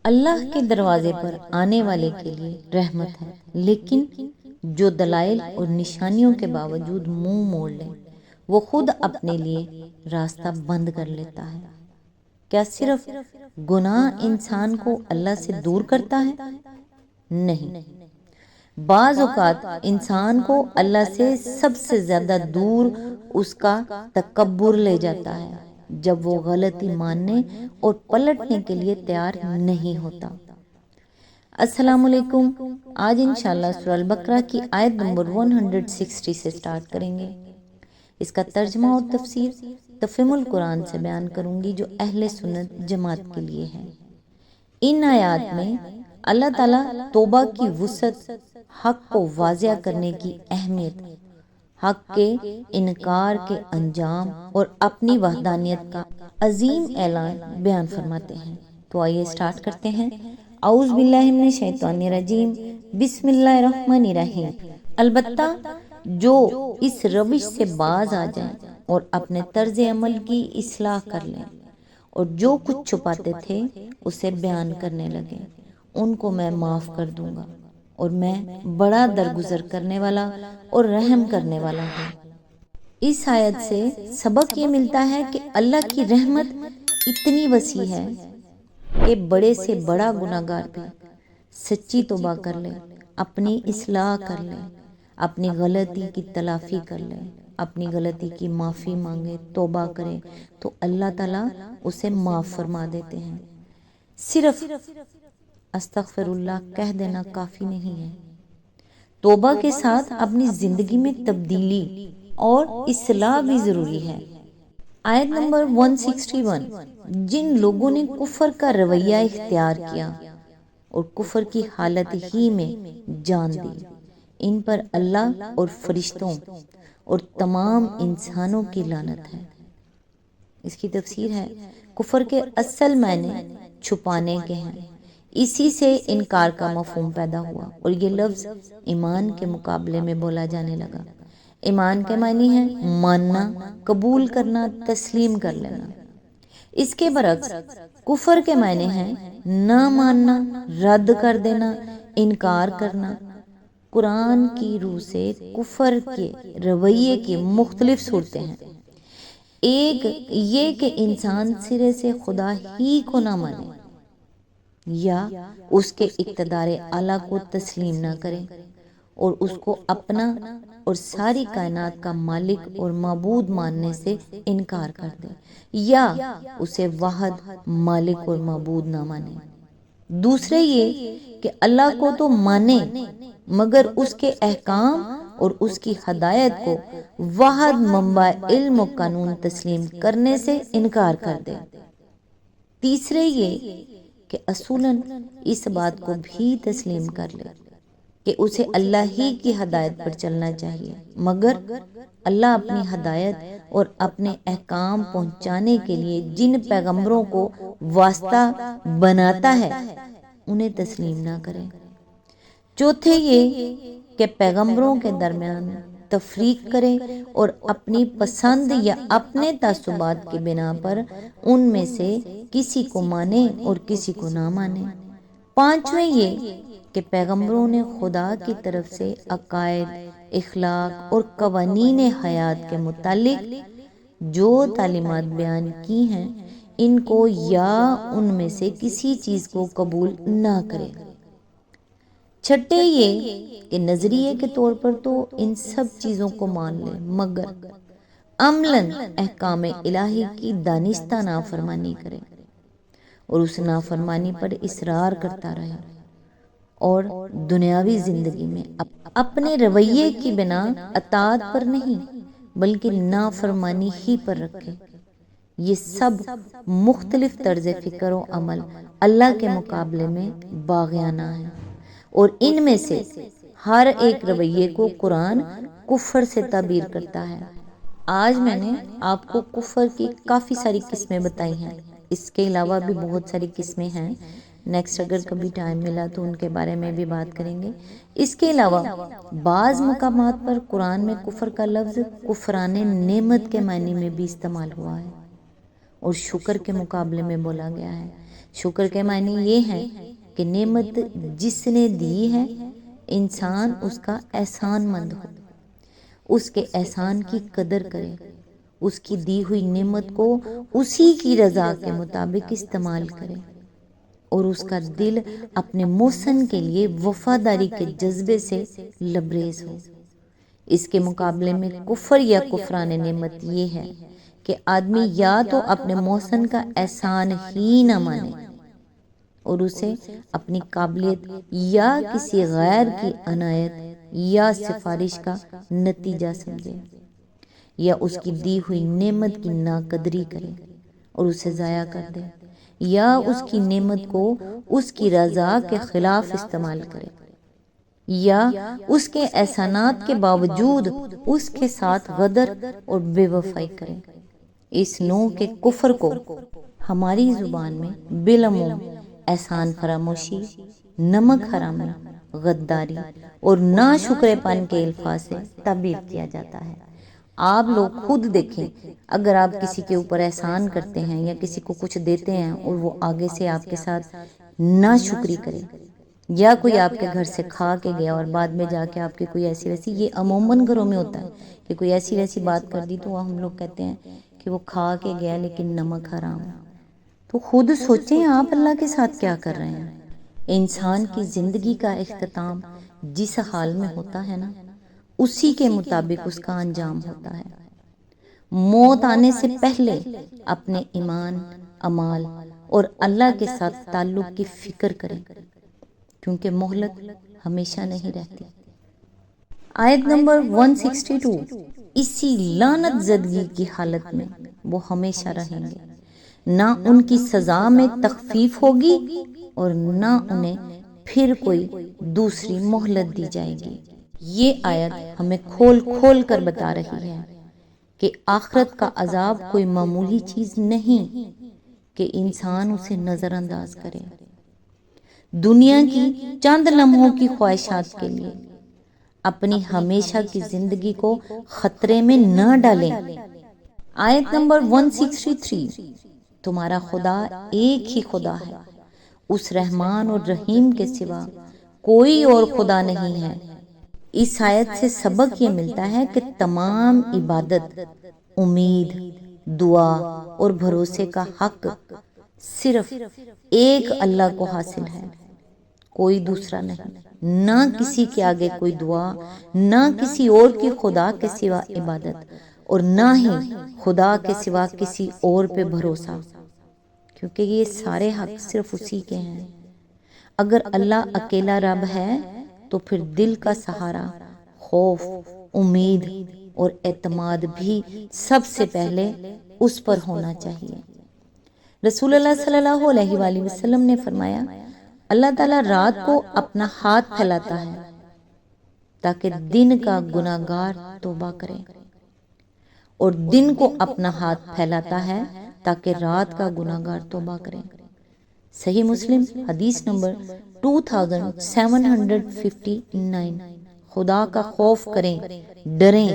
اللہ کے دروازے پر آنے والے کے لیے رحمت ہے، لیکن جو دلائل اور نشانیوں کے باوجود منہ موڑ لے وہ خود اپنے لیے راستہ بند کر لیتا ہے۔ کیا صرف گناہ انسان کو اللہ سے دور کرتا ہے؟ نہیں، بعض اوقات انسان کو اللہ سے سب سے زیادہ دور اس کا تکبر لے جاتا ہے، جب وہ غلطی ماننے اور پلٹنے کے لیے تیار نہیں ہوتا۔ السلام علیکم، آج انشاءاللہ سورہ البقرہ کی آیت نمبر 160 سے سٹارٹ کریں گے۔ اس کا ترجمہ اور تفسیر تفہیم القرآن سے بیان کروں گی جو اہل سنت جماعت کے لیے ہے۔ ان آیات میں اللہ تعالیٰ توبہ کی وسعت، حق کو واضح کرنے کی اہمیت، حق کے انکار کے انجام اور اپنی وحدانیت کا عظیم اعلان بیان فرماتے ہیں۔ تو آئیے سٹارٹ کرتے ہیں۔ اعوذ باللہ من الشیطان الرجیم، بسم اللہ الرحمن الرحیم۔ البتہ جو اس روش سے باز آ جائیں اور اپنے طرز عمل کی اصلاح کر لیں اور جو کچھ چھپاتے تھے اسے بیان کرنے لگے، ان کو میں معاف کر دوں گا اور میں بڑا درگزر کرنے والا اور رحم کرنے والا ہوں۔ اس آیت سے سبق یہ ملتا ہے کہ اللہ کی رحمت اتنی وسیع ہے کہ بڑے سے بڑا گناہگار بھی سچی توبہ کر لے، اپنی اصلاح کر لے، اپنی غلطی کی تلافی کر لے، اپنی غلطی کی معافی مانگے، توبہ کرے تو اللہ تعالیٰ اسے معاف فرما دیتے ہیں۔ صرف استغفر اللہ کہہ دینا کافی نہیں ہے، توبہ کے ساتھ اپنی زندگی میں تبدیلی اور اصلاح بھی ضروری ہے۔ آیت نمبر 161، جن لوگوں نے کفر کا رویہ اختیار کیا اور کفر کی حالت ہی میں جان دی، ان پر اللہ اور فرشتوں اور تمام انسانوں کی لعنت ہے۔ اس کی تفسیر ہے، کفر کے اصل معنی چھپانے کے ہیں، اسی سے انکار کا مفہوم پیدا ہوا اور یہ لفظ ایمان کے مقابلے میں بولا جانے لگا۔ ایمان کے معنی ہے ماننا، قبول کرنا، تسلیم کر لینا۔ اس کے برعکس کفر کے معنی ہیں نہ ماننا، رد کر دینا، انکار کرنا۔ قرآن کی روح سے کفر کے رویے کی مختلف صورتیں ہیں۔ ایک یہ کہ انسان سرے سے خدا ہی کو نہ مانے یا اس کے اقتدار اعلیٰ کو تسلیم نہ کرے اور اس کو اپنا اور ساری کائنات کا مالک اور معبود ماننے سے انکار کر دے یا اسے واحد مالک اور معبود نہ مانے۔ دوسرے یہ کہ اللہ کو تو مانے مگر اس کے احکام اور اس کی ہدایت کو واحد منبع علم و قانون تسلیم کرنے سے انکار کر دے۔ تیسرے یہ کہ اصولاً اس بات کو بھی تسلیم کر لے کہ اسے اللہ ہی کی ہدایت پر چلنا چاہیے، مگر اللہ اپنی ہدایت اور اپنے احکام پہنچانے کے لیے جن پیغمبروں کو واسطہ بناتا ہے انہیں تسلیم نہ کرے۔ چوتھے یہ کہ پیغمبروں کے درمیان تفریق کرے اور اپنی پسند یا اپنے تعصبات کی بنا پر ان میں سے کسی کو مانے اور کسی کو نہ مانے۔ پانچویں یہ کہ پیغمبروں نے خدا کی طرف سے عقائد، اخلاق اور قوانین حیات کے متعلق جو تعلیمات بیان کی ہیں ان کو یا ان میں سے کسی چیز کو قبول نہ کرے۔ چھٹے یہ کہ نظریے کے طور پر تو ان سب چیزوں کو مان لے مگر عملاً احکام الہی کی دانستہ نافرمانی کرے اور اس نافرمانی پر اصرار کرتا رہے اور دنیاوی زندگی میں اپنے رویے کی بنا اطاعت پر نہیں بلکہ نافرمانی ہی پر رکھے۔ یہ سب مختلف طرز فکر و عمل اللہ کے مقابلے میں باغیانہ ہیں اور ان میں سے ہر ایک رویے کو قرآن کفر سے تعبیر کرتا ہے۔ آج میں نے آپ کو کفر کی کافی ساری قسمیں بتائی ہیں، اس کے علاوہ بھی بہت ساری قسمیں ہیں، نیکسٹ اگر کبھی ٹائم ملا تو ان کے بارے میں بھی بات کریں گے۔ اس کے علاوہ بعض مقامات پر قرآن میں کفر کا لفظ کفران نعمت کے معنی میں بھی استعمال ہوا ہے اور شکر کے مقابلے میں بولا گیا ہے۔ شکر کے معنی یہ ہے کہ نعمت جس نے دی ہے انسان اس کا احسان مند ہو، اس کے احسان کی قدر کرے، اس کی دی ہوئی نعمت کو اسی کی رضا کے مطابق استعمال کرے اور اس کا دل اپنے محسن کے لیے وفاداری کے جذبے سے لبریز ہو۔ اس کے مقابلے میں کفر یا کفران نعمت یہ ہے کہ آدمی یا تو اپنے محسن کا احسان ہی نہ مانے اور اسے اپنی قابلیت یا کسی غیر کی عنایت یا سفارش کا نتیجہ سمجھے، یا اس کی دی ہوئی نعمت کی ناقدری کرے اور اسے ضائع کر دے، یا اس کی نعمت کو اس کی رضا کے خلاف استعمال کرے، یا اس کے احسانات کے باوجود اس کے ساتھ غدر اور بے وفائی کرے۔ اس نوع کے کفر کو ہماری زبان میں بالعموم احسان فراموشی، نمک حرامی، غداری اور ناشکرے پن کے الفاظ سے تعبیر کیا جاتا ہے۔ آپ لوگ خود دیکھیں، اگر آپ کسی کے اوپر احسان کرتے ہیں یا کسی کو کچھ دیتے ہیں اور وہ آگے سے آپ کے ساتھ ناشکری کرے، یا کوئی آپ کے گھر سے کھا کے گیا اور بعد میں جا کے آپ کی کوئی ایسی ویسی، یہ عموماً گھروں میں ہوتا ہے کہ کوئی ایسی ویسی بات کر دی تو ہم لوگ کہتے ہیں کہ وہ کھا کے گیا لیکن نمک حرام ہے۔ تو خود سوچیں آپ اللہ کے ساتھ کیا کر رہے ہیں۔ انسان کی زندگی کا اختتام جس حال میں ہوتا ہے نا، اسی کے مطابق اس کا انجام ہوتا ہے۔ موت آنے سے پہلے اپنے ایمان، اعمال اور اللہ کے ساتھ تعلق کی فکر کریں، کیونکہ مہلت ہمیشہ نہیں رہتی۔ آیت نمبر 162، اسی لعنت زدگی کی حالت میں وہ ہمیشہ رہیں گے، نہ ان کی سزا میں تخفیف ہوگی اور نہ انہیں پھر کوئی دوسری مہلت دی جائے گی۔ یہ آیت ہمیں کھول کھول کر بتا رہی ہے کہ آخرت کا عذاب کوئی معمولی چیز نہیں کہ انسان اسے نظر انداز کرے۔ دنیا کی چند لمحوں کی خواہشات کے لیے اپنی ہمیشہ کی زندگی کو خطرے میں نہ ڈالیں۔ آیت نمبر 163، تمہارا خدا ایک ہی خدا ہے، اس رحمان اور رحیم کے سوا کوئی اور خدا نہیں ہے۔ اس آیت سے سبق یہ ملتا ہے کہ تمام عبادت، امید، دعا اور بھروسے کا حق صرف ایک اللہ کو حاصل ہے، کوئی دوسرا نہیں۔ نہ کسی کے آگے کوئی دعا، نہ کسی اور کی خدا کے سوا عبادت، اور نہ ہی خدا کے سوا کسی اور پہ بھروسہ، کیونکہ یہ سارے حق صرف اسی کے ہیں۔ اگر اللہ اکیلا رب ہے تو پھر دل کا سہارا، خوف، امید اور اعتماد بھی سب سے پہلے اس پر ہونا چاہیے۔ رسول اللہ صلی اللہ علیہ وآلہ وسلم نے فرمایا، اللہ تعالیٰ رات کو اپنا ہاتھ پھیلاتا ہے تاکہ دن کا گناہگار توبہ کرے، اور دن کو اپنا ہاتھ پھیلاتا ہے تاکہ رات کا گناہگار توبہ کرے۔ صحیح مسلم حدیث نمبر 2759۔ خدا کا خوف کریں، ڈریں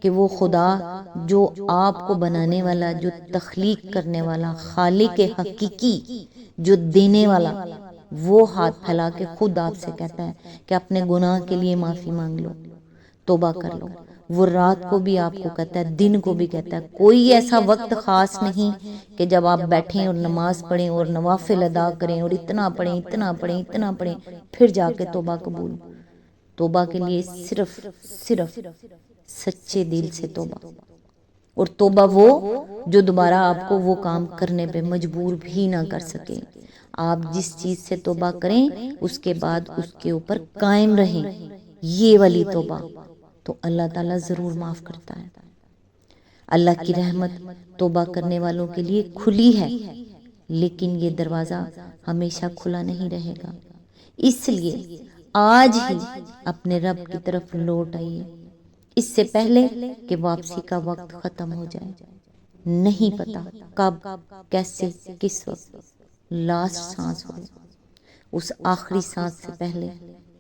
کہ وہ خدا جو آپ کو بنانے والا، جو تخلیق کرنے والا، خالق حقیقی، جو دینے والا، وہ ہاتھ پھیلا کے خود آپ سے کہتا ہے کہ اپنے گناہ کے لیے معافی مانگ لو، توبہ کر لو۔ وہ رات کو بھی آپ کو کہتا ہے، دن کو بھی کہتا ہے۔ کوئی ایسا وقت خاص نہیں کہ جب آپ بیٹھیں اور نماز پڑھیں اور نوافل ادا کریں اور اتنا پڑھیں اتنا پڑھیں اتنا پڑھیں پھر جا کے توبہ قبول۔ توبہ کے لیے صرف سچے دل سے توبہ، اور توبہ وہ جو دوبارہ آپ کو وہ کام کرنے پہ مجبور بھی نہ کر سکے۔ آپ جس چیز سے توبہ کریں اس کے بعد اس کے اوپر قائم رہیں، یہ والی توبہ تو اللہ تعالیٰ ضرور معاف کرتا ہے۔ اللہ کی رحمت توبہ کرنے والوں کے لیے کھلی ہے، لیکن یہ دروازہ ہمیشہ کھلا نہیں رہے گا۔ اس لیے آج ہی اپنے رب کی طرف لوٹ آئیے، اس سے پہلے کہ واپسی کا وقت ختم ہو جائے۔ نہیں پتا کب، کیسے، کس وقت لاسٹ سانس ہو، اس آخری سانس سے پہلے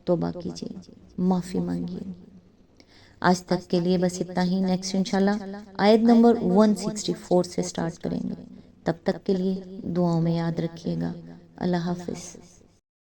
توبہ کیجیے، معافی مانگیے۔ آج تک کے لیے بس اتنا ہی۔ نیکسٹ انشاءاللہ آیت نمبر 164 سے سٹارٹ کریں گے۔ تب تک کے لیے دعاؤں میں یاد رکھیے گا۔ اللہ حافظ.